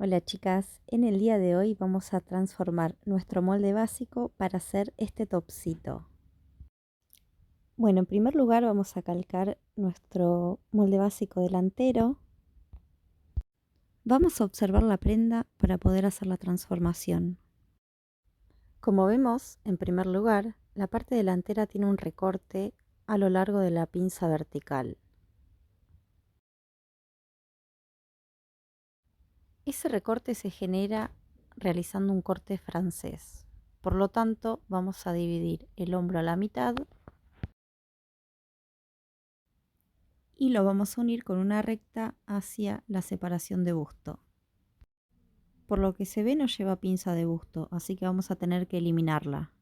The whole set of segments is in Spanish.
Hola chicas, en el día de hoy vamos a transformar nuestro molde básico para hacer este topsito. Bueno, en primer lugar vamos a calcar nuestro molde básico delantero. Vamos a observar la prenda para poder hacer la transformación. Como vemos, en primer lugar, la parte delantera tiene un recorte a lo largo de la pinza vertical. Ese recorte se genera realizando un corte francés. Por lo tanto, vamos a dividir el hombro a la mitad y lo vamos a unir con una recta hacia la separación de busto. Por lo que se ve no lleva pinza de busto, así que vamos a tener que eliminarla.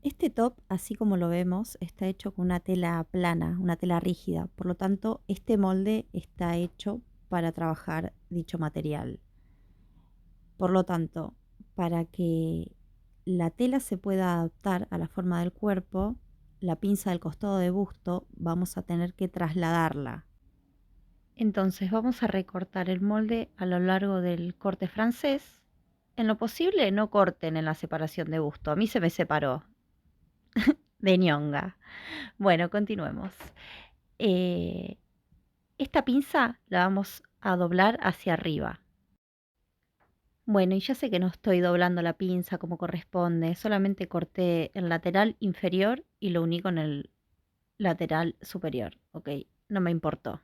Este top, así como lo vemos, está hecho con una tela plana, una tela rígida. Por lo tanto, este molde está hecho para trabajar dicho material. Por lo tanto, para que la tela se pueda adaptar a la forma del cuerpo, la pinza del costado de busto vamos a tener que trasladarla. Entonces vamos a recortar el molde a lo largo del corte francés. En lo posible no corten en la separación de busto. A mí se me separó de ñonga. Bueno, continuemos. Eh, esta pinza la vamos a doblar hacia arriba. Bueno, y ya sé que no estoy doblando la pinza como corresponde. Solamente corté el lateral inferior y lo uní con el lateral superior. Ok, no me importó.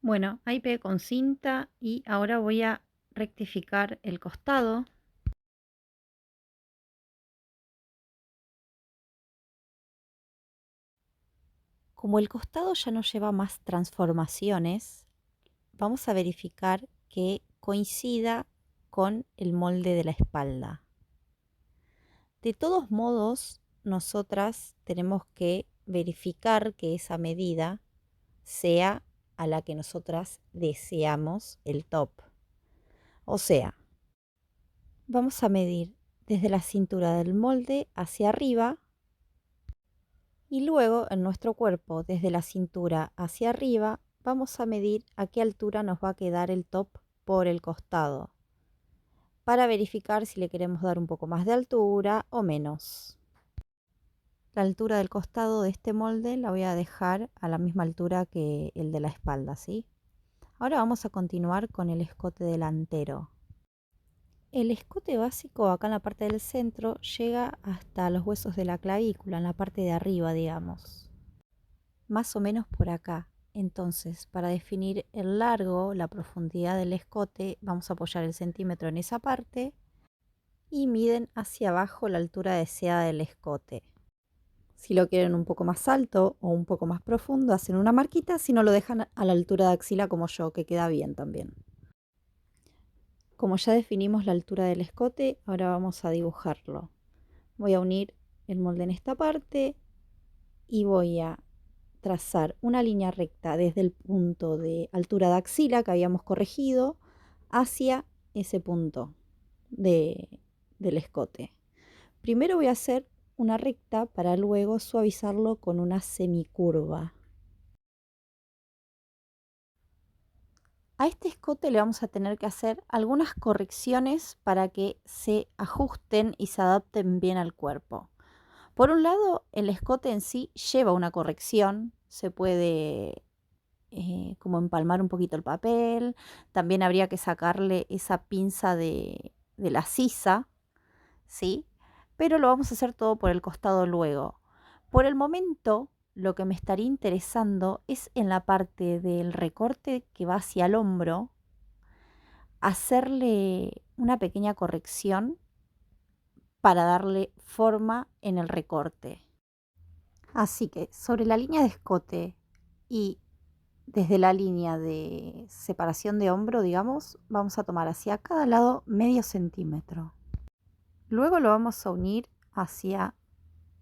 Bueno, ahí pegué con cinta y ahora voy a rectificar el costado. Como el costado ya no lleva más transformaciones, vamos a verificar que coincida con el molde de la espalda. De todos modos, nosotras tenemos que verificar que esa medida sea a la que nosotras deseamos el top. O sea, vamos a medir desde la cintura del molde hacia arriba y luego en nuestro cuerpo desde la cintura hacia arriba vamos a medir a qué altura nos va a quedar el top por el costado para verificar si le queremos dar un poco más de altura o menos. La altura del costado de este molde la voy a dejar a la misma altura que el de la espalda, ¿sí? Ahora vamos a continuar con el escote delantero. El escote básico acá en la parte del centro llega hasta los huesos de la clavícula, en la parte de arriba, digamos. Más o menos por acá. Entonces, para definir el largo, la profundidad del escote, vamos a apoyar el centímetro en esa parte y miden hacia abajo la altura deseada del escote. Si lo quieren un poco más alto o un poco más profundo, hacen una marquita, si no lo dejan a la altura de axila como yo, que queda bien también. Como ya definimos la altura del escote, ahora vamos a dibujarlo. Voy a unir el molde en esta parte y voy a trazar una línea recta desde el punto de altura de axila que habíamos corregido hacia ese punto del escote. Primero voy a hacer una recta para luego suavizarlo con una semicurva. A este escote le vamos a tener que hacer algunas correcciones para que se ajusten y se adapten bien al cuerpo. Por un lado, el escote en sí lleva una corrección, se puede como empalmar un poquito el papel, también habría que sacarle esa pinza de la sisa, ¿sí? Pero lo vamos a hacer todo por el costado luego. Por el momento, lo que me estaría interesando es en la parte del recorte que va hacia el hombro, hacerle una pequeña corrección para darle forma en el recorte. Así que sobre la línea de escote y desde la línea de separación de hombro, digamos, vamos a tomar hacia cada lado medio centímetro. Luego lo vamos a unir hacia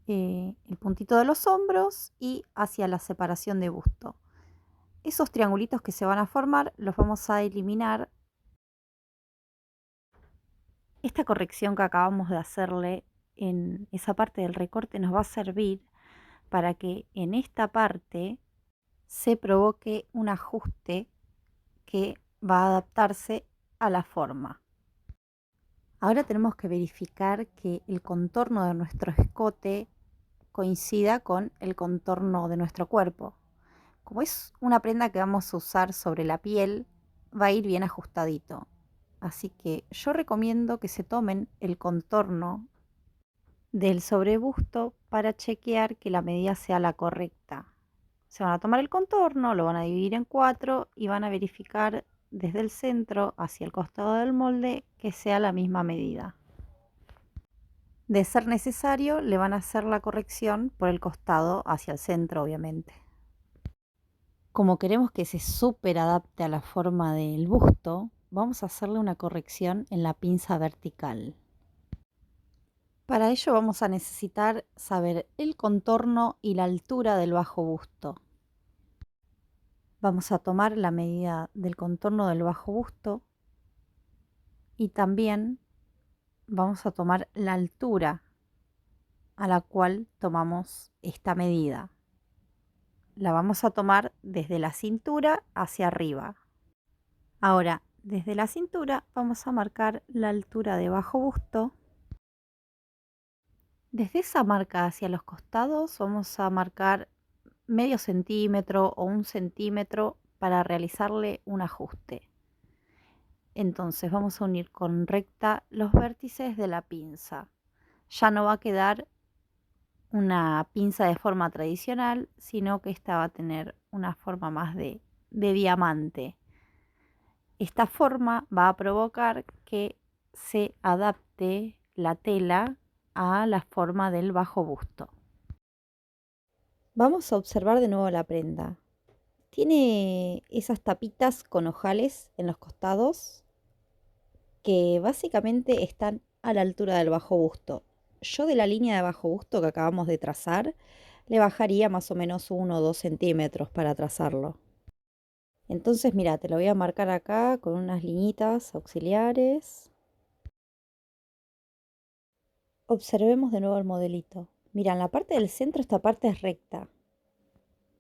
el puntito de los hombros y hacia la separación de busto. Esos triangulitos que se van a formar los vamos a eliminar. Esta corrección que acabamos de hacerle en esa parte del recorte nos va a servir para que en esta parte se provoque un ajuste que va a adaptarse a la forma. Ahora tenemos que verificar que el contorno de nuestro escote coincida con el contorno de nuestro cuerpo. Como es una prenda que vamos a usar sobre la piel, va a ir bien ajustadito. Así que yo recomiendo que se tomen el contorno del sobrebusto para chequear que la medida sea la correcta. Se van a tomar el contorno, lo van a dividir en 4 y van a verificar desde el centro hacia el costado del molde que sea la misma medida. De ser necesario, le van a hacer la corrección por el costado hacia el centro, obviamente. Como queremos que se súper adapte a la forma del busto, vamos a hacerle una corrección en la pinza vertical. Para ello vamos a necesitar saber el contorno y la altura del bajo busto. Vamos a tomar la medida del contorno del bajo busto y también vamos a tomar la altura a la cual tomamos esta medida. La vamos a tomar desde la cintura hacia arriba. Ahora, desde la cintura vamos a marcar la altura de bajo busto. Desde esa marca hacia los costados vamos a marcar medio centímetro o 1 centímetro para realizarle un ajuste. Entonces vamos a unir con recta los vértices de la pinza. Ya no va a quedar una pinza de forma tradicional, sino que esta va a tener una forma más de diamante. Esta forma va a provocar que se adapte la tela a la forma del bajo busto. Vamos a observar de nuevo la prenda. Tiene esas tapitas con ojales en los costados que básicamente están a la altura del bajo busto. Yo de la línea de bajo busto que acabamos de trazar, le bajaría más o menos 1 o 2 centímetros para trazarlo. Entonces, mira, te lo voy a marcar acá con unas liñitas auxiliares. Observemos de nuevo el modelito. Mira, en la parte del centro esta parte es recta,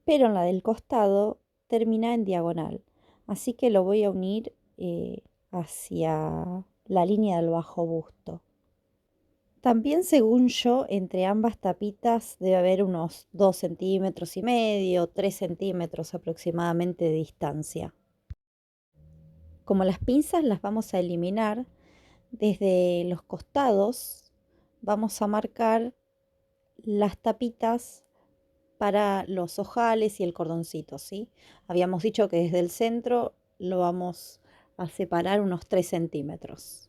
pero en la del costado termina en diagonal. Así que lo voy a unir hacia la línea del bajo busto. También, según yo, entre ambas tapitas debe haber unos 2 centímetros y medio, 3 centímetros aproximadamente de distancia. Como las pinzas las vamos a eliminar, desde los costados vamos a marcar las tapitas para los ojales y el cordoncito, ¿sí? Habíamos dicho que desde el centro lo vamos a separar unos 3 centímetros.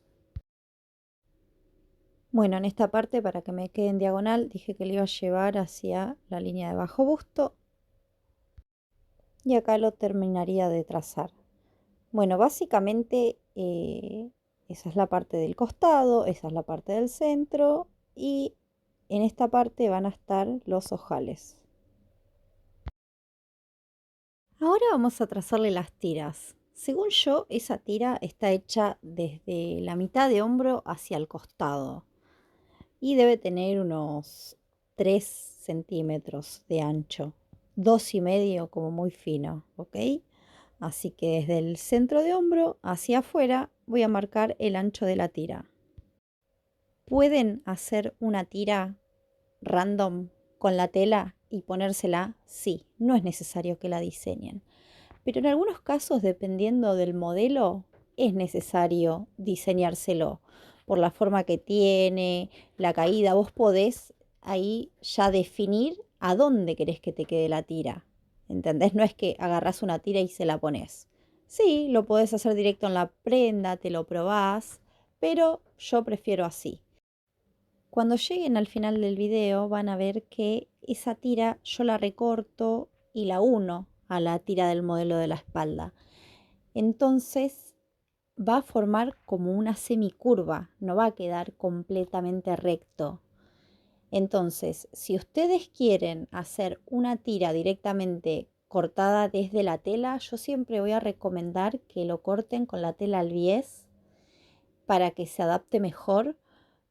Bueno, en esta parte, para que me quede en diagonal, dije que lo iba a llevar hacia la línea de bajo busto y acá lo terminaría de trazar. Bueno, básicamente esa es la parte del costado, esa es la parte del centro y en esta parte van a estar los ojales. Ahora vamos a trazarle las tiras. Según yo, esa tira está hecha desde la mitad de hombro hacia el costado y debe tener unos 3 centímetros de ancho, 2,5 como muy fino, ¿ok? Así que desde el centro de hombro hacia afuera voy a marcar el ancho de la tira. ¿Pueden hacer una tira random con la tela y ponérsela? Sí, no es necesario que la diseñen. Pero en algunos casos, dependiendo del modelo, es necesario diseñárselo por la forma que tiene, la caída. Vos podés ahí ya definir a dónde querés que te quede la tira. ¿Entendés? No es que agarrás una tira y se la pones. Sí, lo podés hacer directo en la prenda, te lo probás, pero yo prefiero así. Cuando lleguen al final del video van a ver que esa tira yo la recorto y la uno a la tira del modelo de la espalda. Entonces va a formar como una semicurva, no va a quedar completamente recto. Entonces, si ustedes quieren hacer una tira directamente cortada desde la tela, yo siempre voy a recomendar que lo corten con la tela al bies para que se adapte mejor,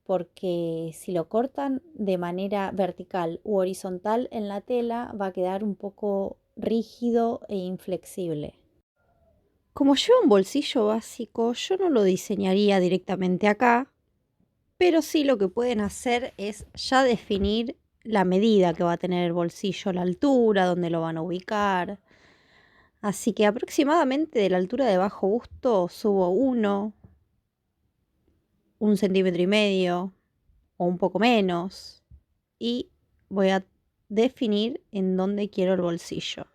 porque si lo cortan de manera vertical u horizontal en la tela va a quedar un poco rígido e inflexible. Como lleva un bolsillo básico, yo no lo diseñaría directamente acá, pero sí lo que pueden hacer es ya definir la medida que va a tener el bolsillo, la altura, dónde lo van a ubicar. Así que aproximadamente de la altura de bajo busto subo 1,5 centímetros o un poco menos y voy a definir en dónde quiero el bolsillo.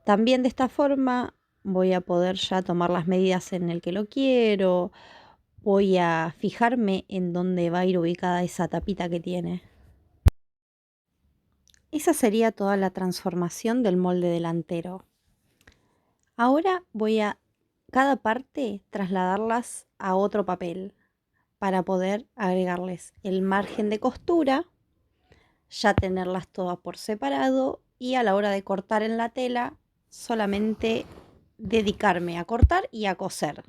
También de esta forma voy a poder ya tomar las medidas en el que lo quiero. Voy a fijarme en dónde va a ir ubicada esa tapita que tiene. Esa sería toda la transformación del molde delantero. Ahora voy a cada parte trasladarlas a otro papel para poder agregarles el margen de costura, ya tenerlas todas por separado y a la hora de cortar en la tela solamente dedicarme a cortar y a coser.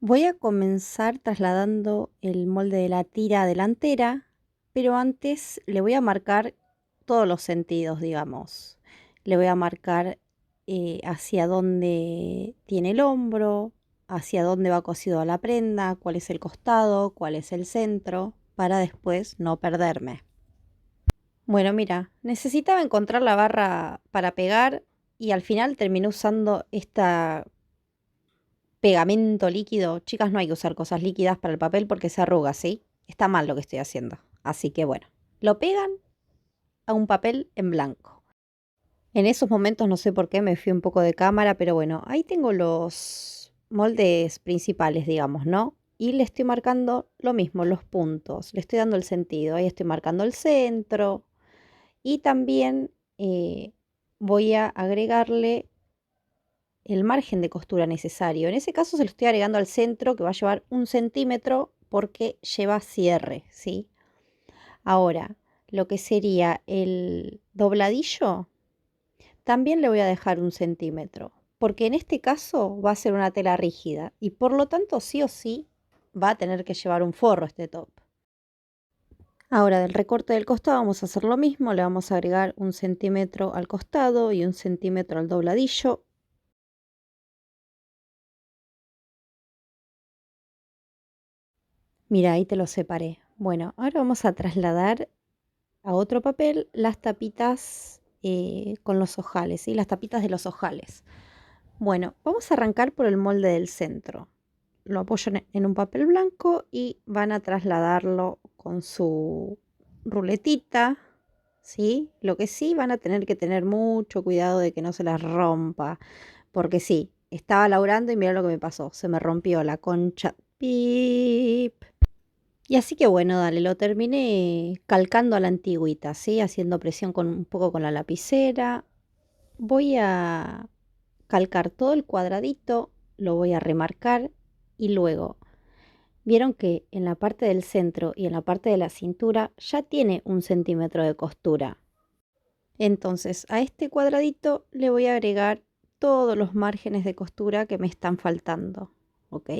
Voy a comenzar trasladando el molde de la tira delantera, pero antes le voy a marcar todos los sentidos, digamos. Le voy a marcar hacia dónde tiene el hombro, hacia dónde va cosido la prenda, cuál es el costado, cuál es el centro, para después no perderme. Bueno, mira, necesitaba encontrar la barra para pegar y al final terminé usando esta pegamento líquido. Chicas, no hay que usar cosas líquidas para el papel porque se arruga, ¿sí? Está mal lo que estoy haciendo. Así que bueno, lo pegan a un papel en blanco. En esos momentos no sé por qué me fui un poco de cámara, pero bueno, ahí tengo los moldes principales, digamos, ¿no? Y le estoy marcando lo mismo, los puntos. Le estoy dando el sentido. Ahí estoy marcando el centro. Y también voy a agregarle el margen de costura necesario. En ese caso se lo estoy agregando al centro, que va a llevar 1 centímetro porque lleva cierre, ¿sí? Ahora, lo que sería el dobladillo, también le voy a dejar 1 centímetro, porque en este caso va a ser una tela rígida y por lo tanto sí o sí va a tener que llevar un forro este top. Ahora del recorte del costado vamos a hacer lo mismo, le vamos a agregar 1 centímetro al costado y 1 centímetro al dobladillo. Mira, ahí te lo separé. Bueno, ahora vamos a trasladar a otro papel las tapitas con los ojales, ¿sí? Las tapitas de los ojales. Bueno, vamos a arrancar por el molde del centro. Lo apoyo en un papel blanco y van a trasladarlo con su ruletita, ¿sí? Lo que sí van a tener que tener mucho cuidado de que no se las rompa, porque sí, estaba laburando y mira lo que me pasó, se me rompió la concha. Pip. Y así que bueno, dale, lo terminé calcando a la antigüita, ¿sí? Haciendo presión con un poco con la lapicera. Voy a calcar todo el cuadradito, lo voy a remarcar y luego, vieron que en la parte del centro y en la parte de la cintura ya tiene 1 centímetro de costura. Entonces a este cuadradito le voy a agregar todos los márgenes de costura que me están faltando, ¿ok?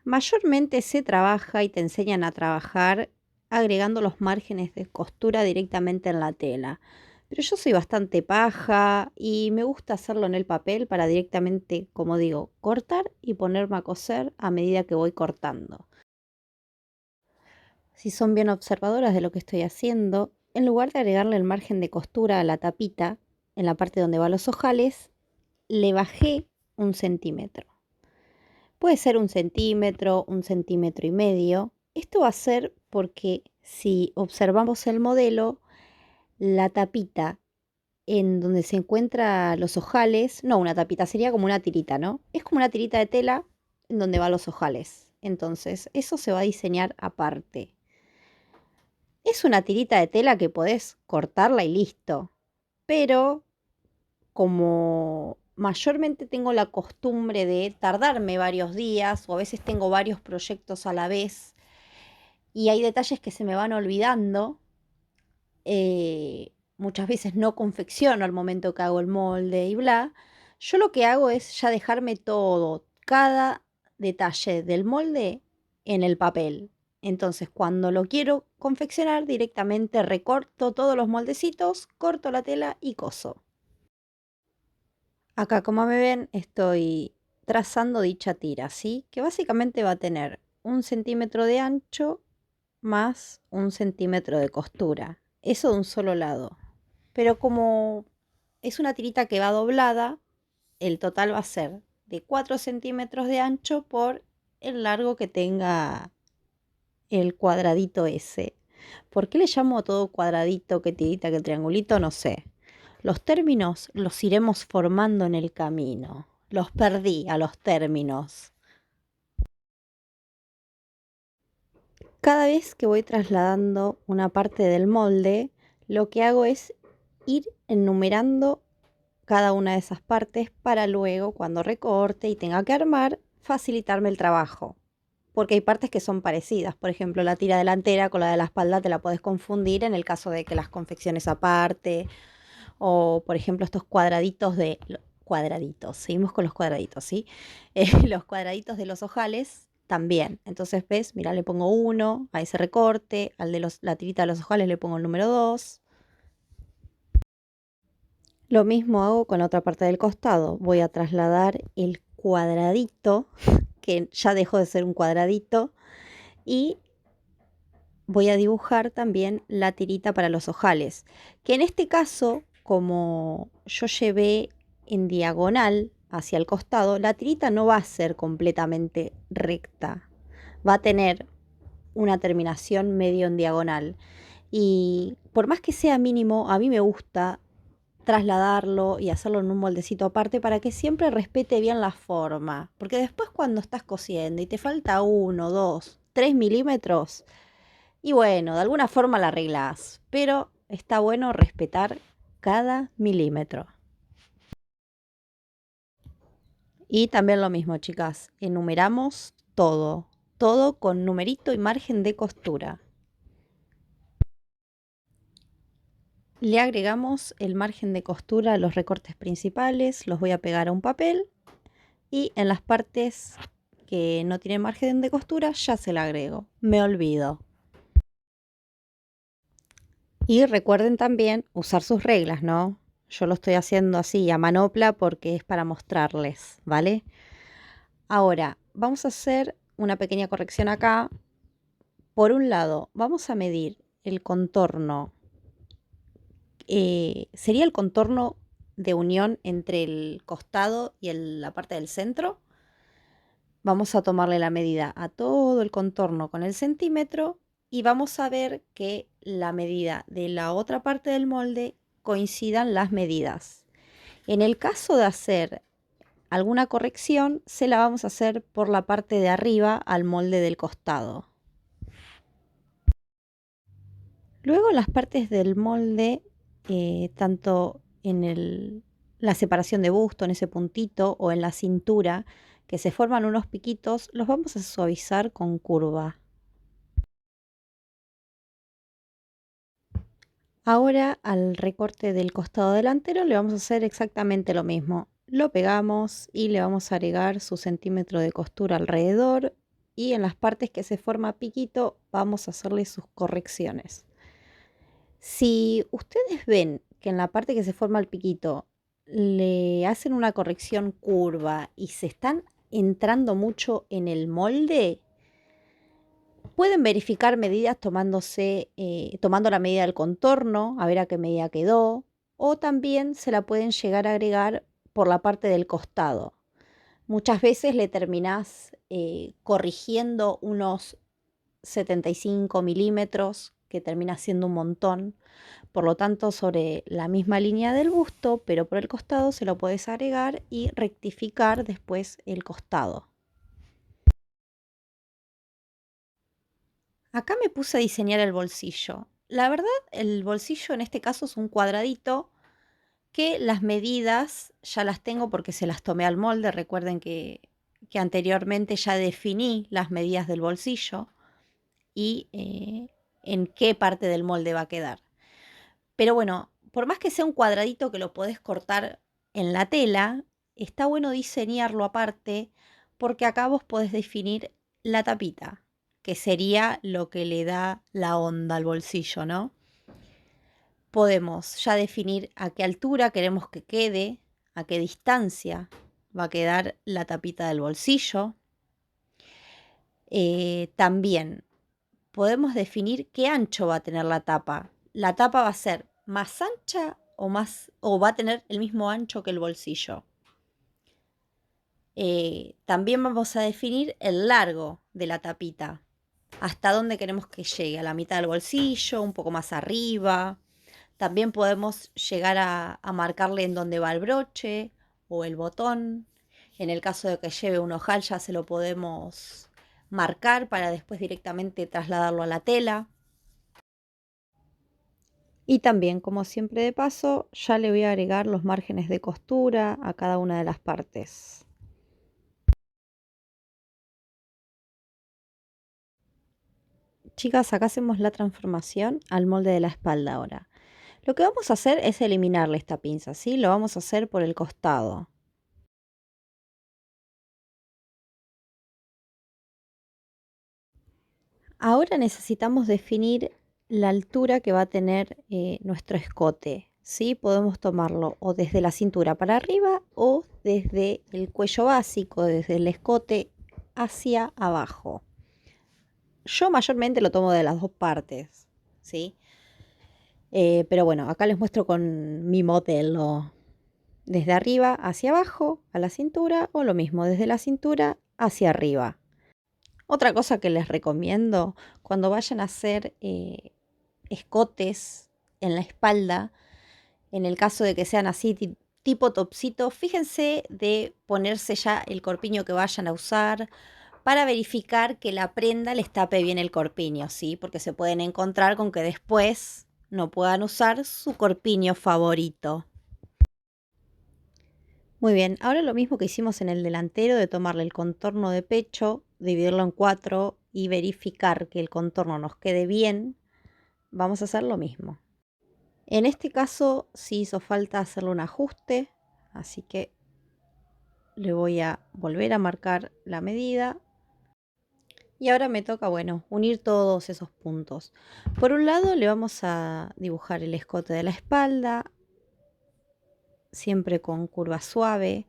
Mayormente se trabaja y te enseñan a trabajar agregando los márgenes de costura directamente en la tela. Pero yo soy bastante paja y me gusta hacerlo en el papel para directamente, como digo, cortar y ponerme a coser a medida que voy cortando. Si son bien observadoras de lo que estoy haciendo, en lugar de agregarle el margen de costura a la tapita, en la parte donde van los ojales, le bajé 1 centímetro. Puede ser 1 centímetro, 1,5 centímetros. Esto va a ser porque si observamos el modelo, la tapita en donde se encuentran los ojales, no una tapita, sería como una tirita, ¿no? Es como una tirita de tela en donde van los ojales. Entonces, eso se va a diseñar aparte. Es una tirita de tela que podés cortarla y listo. Pero como mayormente tengo la costumbre de tardarme varios días o a veces tengo varios proyectos a la vez y hay detalles que se me van olvidando, muchas veces no confecciono al momento que hago el molde y bla, yo lo que hago es ya dejarme todo, cada detalle del molde en el papel. Entonces, cuando lo quiero confeccionar directamente recorto todos los moldecitos, corto la tela y coso. Acá, como me ven, estoy trazando dicha tira, ¿sí? Que básicamente va a tener 1 centímetro de ancho más 1 centímetro de costura. Eso de un solo lado. Pero como es una tirita que va doblada, el total va a ser de 4 centímetros de ancho por el largo que tenga el cuadradito ese. ¿Por qué le llamo a todo cuadradito, que tirita, que triangulito? No sé. Los términos los iremos formando en el camino. Los perdí a los términos. Cada vez que voy trasladando una parte del molde, lo que hago es ir enumerando cada una de esas partes para luego, cuando recorte y tenga que armar, facilitarme el trabajo. Porque hay partes que son parecidas. Por ejemplo, la tira delantera con la de la espalda te la puedes confundir en el caso de que las confecciones aparte. O, por ejemplo, estos cuadraditos de... Cuadraditos, seguimos con los cuadraditos, ¿sí? Los cuadraditos de los ojales también. Entonces, ¿ves? Mira, le pongo 1 a ese recorte. Al de la tirita de los ojales le pongo el número 2. Lo mismo hago con la otra parte del costado. Voy a trasladar el cuadradito, que ya dejó de ser un cuadradito, y voy a dibujar también la tirita para los ojales, que en este caso, como yo llevé en diagonal hacia el costado, la tirita no va a ser completamente recta, va a tener una terminación medio en diagonal. Y por más que sea mínimo, a mí me gusta trasladarlo y hacerlo en un moldecito aparte para que siempre respete bien la forma. Porque después cuando estás cosiendo y te falta 1, 2, 3 milímetros, y bueno, de alguna forma la arreglás, pero está bueno respetar cada milímetro. Y también lo mismo, chicas, enumeramos todo, todo con numerito y margen de costura. Le agregamos el margen de costura a los recortes principales, los voy a pegar a un papel y en las partes que no tienen margen de costura ya se la agrego, me olvido. Y recuerden también usar sus reglas, ¿no? Yo lo estoy haciendo así a manopla porque es para mostrarles, ¿vale? Ahora, vamos a hacer una pequeña corrección acá. Por un lado, vamos a medir el contorno. Sería el contorno de unión entre el costado y la parte del centro. Vamos a tomarle la medida a todo el contorno con el centímetro y vamos a ver que la medida de la otra parte del molde coincidan las medidas. En el caso de hacer alguna corrección, se la vamos a hacer por la parte de arriba al molde del costado. Luego las partes del molde, tanto en la separación de busto, en ese puntito, o en la cintura, que se forman unos piquitos, los vamos a suavizar con curva. Ahora al recorte del costado delantero le vamos a hacer exactamente lo mismo. Lo pegamos y le vamos a agregar su centímetro de costura alrededor y en las partes que se forma piquito vamos a hacerle sus correcciones. Si ustedes ven que en la parte que se forma el piquito le hacen una corrección curva y se están entrando mucho en el molde, pueden verificar medidas tomando la medida del contorno, a ver a qué medida quedó, o también se la pueden llegar a agregar por la parte del costado. Muchas veces le terminás corrigiendo unos 75 milímetros, que termina siendo un montón. Por lo tanto, sobre la misma línea del busto, pero por el costado se lo puedes agregar y rectificar después el costado. Acá me puse a diseñar el bolsillo. La verdad, el bolsillo en este caso es un cuadradito que las medidas ya las tengo porque se las tomé al molde. Recuerden que anteriormente ya definí las medidas del bolsillo y en qué parte del molde va a quedar. Pero bueno, por más que sea un cuadradito que lo podés cortar en la tela, está bueno diseñarlo aparte porque acá vos podés definir la tapita, que sería lo que le da la onda al bolsillo, ¿no? Podemos ya definir a qué altura queremos que quede, a qué distancia va a quedar la tapita del bolsillo. También podemos definir qué ancho va a tener la tapa. ¿La tapa va a ser más ancha o va a tener el mismo ancho que el bolsillo? También vamos a definir el largo de la tapita. Hasta dónde queremos que llegue, a la mitad del bolsillo, un poco más arriba. También podemos llegar a marcarle en dónde va el broche o el botón. En el caso de que lleve un ojal ya se lo podemos marcar para después directamente trasladarlo a la tela. Y también, como siempre de paso, ya le voy a agregar los márgenes de costura a cada una de las partes. Chicas, acá hacemos la transformación al molde de la espalda ahora. Lo que vamos a hacer es eliminarle esta pinza, ¿sí? Lo vamos a hacer por el costado. Ahora necesitamos definir la altura que va a tener nuestro escote, ¿sí? Podemos tomarlo o desde la cintura para arriba o desde el cuello básico, desde el escote hacia abajo. Yo mayormente lo tomo de las dos partes, ¿sí? Pero bueno, acá les muestro con mi modelo. Desde arriba hacia abajo a la cintura o lo mismo desde la cintura hacia arriba. Otra cosa que les recomiendo cuando vayan a hacer escotes en la espalda, en el caso de que sean así tipo topsito, fíjense de ponerse ya el corpiño que vayan a usar para verificar que la prenda les tape bien el corpiño, ¿sí? Porque se pueden encontrar con que después no puedan usar su corpiño favorito. Muy bien, ahora lo mismo que hicimos en el delantero de tomarle el contorno de pecho, dividirlo en 4 y verificar que el contorno nos quede bien, vamos a hacer lo mismo. En este caso sí hizo falta hacerle un ajuste, así que le voy a volver a marcar la medida. Y ahora me toca, bueno, unir todos esos puntos. Por un lado le vamos a dibujar el escote de la espalda, siempre con curva suave.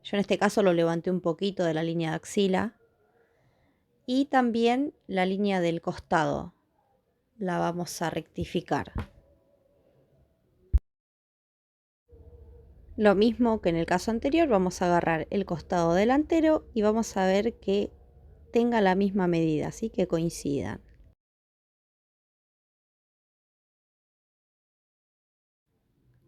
Yo en este caso lo levanté un poquito de la línea de axila. Y también la línea del costado la vamos a rectificar. Lo mismo que en el caso anterior, vamos a agarrar el costado delantero y vamos a ver que tenga la misma medida, así que coincidan.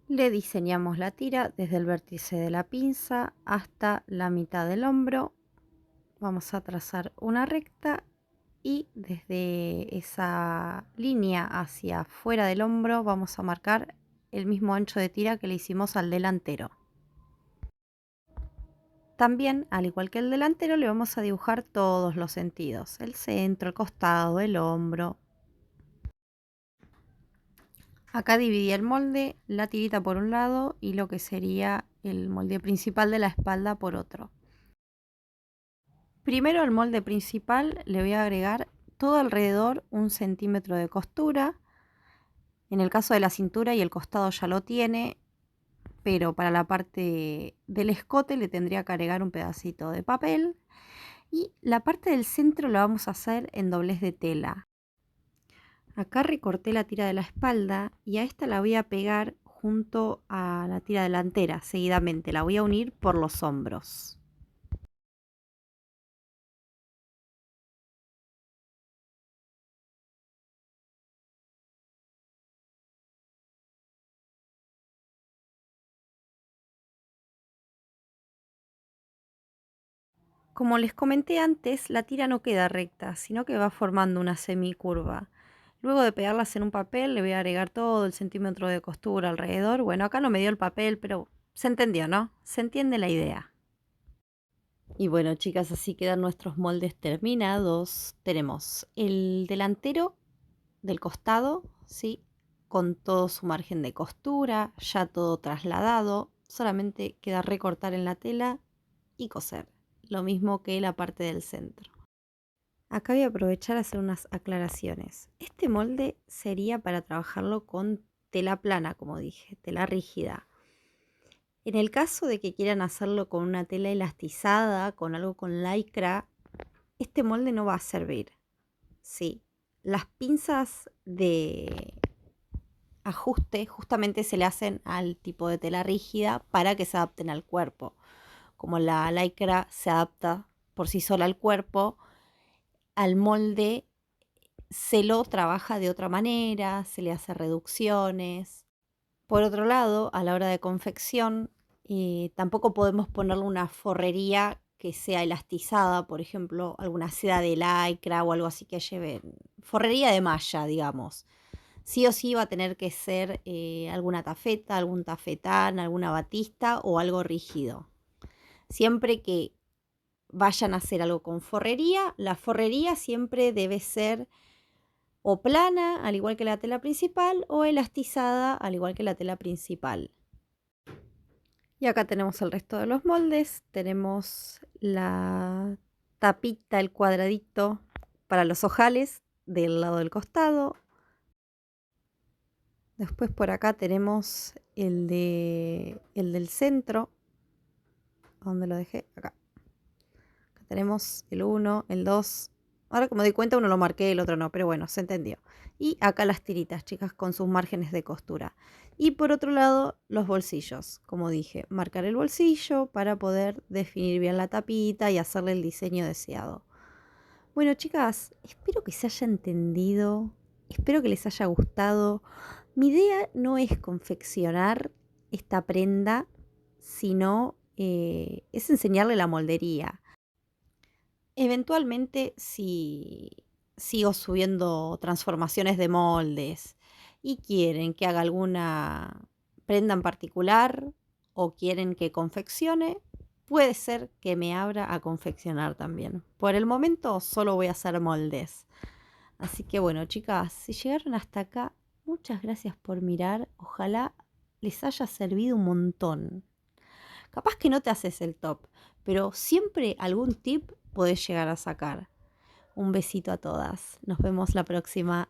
Le diseñamos la tira desde el vértice de la pinza hasta la mitad del hombro. Vamos a trazar una recta y desde esa línea hacia fuera del hombro vamos a marcar el mismo ancho de tira que le hicimos al delantero. También, al igual que el delantero, le vamos a dibujar todos los sentidos: el centro, el costado, el hombro. Acá dividí el molde, la tirita por un lado y lo que sería el molde principal de la espalda por otro. Primero al molde principal le voy a agregar todo alrededor 1 centímetro de costura. En el caso de la cintura y el costado ya lo tiene, pero para la parte del escote le tendría que agregar un pedacito de papel. Y la parte del centro la vamos a hacer en doblez de tela. Acá recorté la tira de la espalda y a esta la voy a pegar junto a la tira delantera seguidamente. La voy a unir por los hombros. Como les comenté antes, la tira no queda recta, sino que va formando una semicurva. Luego de pegarlas en un papel, le voy a agregar todo el centímetro de costura alrededor. Bueno, acá no me dio el papel, pero se entendió, ¿no? Se entiende la idea. Y bueno, chicas, así quedan nuestros moldes terminados. Tenemos el delantero del costado, ¿sí? Con todo su margen de costura, ya todo trasladado. Solamente queda recortar en la tela y coser. Lo mismo que la parte del centro. Acá voy a aprovechar a hacer unas aclaraciones. Este molde sería para trabajarlo con tela plana, como dije, tela rígida. En el caso de que quieran hacerlo con una tela elastizada, con algo con lycra, este molde no va a servir. Sí, las pinzas de ajuste justamente se le hacen al tipo de tela rígida para que se adapten al cuerpo. Como la lycra se adapta por sí sola al cuerpo, al molde se lo trabaja de otra manera, se le hace reducciones. Por otro lado, a la hora de confección, tampoco podemos ponerle una forrería que sea elastizada, por ejemplo, alguna seda de lycra o algo así que lleve forrería de malla, digamos. Sí o sí va a tener que ser alguna tafeta, algún tafetán, alguna batista o algo rígido. Siempre que vayan a hacer algo con forrería, la forrería siempre debe ser o plana, al igual que la tela principal, o elastizada, al igual que la tela principal. Y acá tenemos el resto de los moldes. Tenemos la tapita, el cuadradito para los ojales del lado del costado. Después por acá tenemos el del centro. ¿Dónde lo dejé? Acá. Acá tenemos el 1, el 2. Ahora que me doy cuenta uno lo marqué, el otro no, pero bueno, se entendió. Y acá las tiritas, chicas, con sus márgenes de costura. Y por otro lado, los bolsillos. Como dije, marcar el bolsillo para poder definir bien la tapita y hacerle el diseño deseado. Bueno, chicas, espero que se haya entendido, espero que les haya gustado. Mi idea no es confeccionar esta prenda, sino es enseñarle la moldería. Eventualmente, si sigo subiendo transformaciones de moldes y quieren que haga alguna prenda en particular o quieren que confeccione, puede ser que me abra a confeccionar también. Por el momento solo voy a hacer moldes. Así que bueno, chicas, si llegaron hasta acá, muchas gracias por mirar. Ojalá les haya servido un montón. Capaz que no te haces el top, pero siempre algún tip podés llegar a sacar. Un besito a todas. Nos vemos la próxima.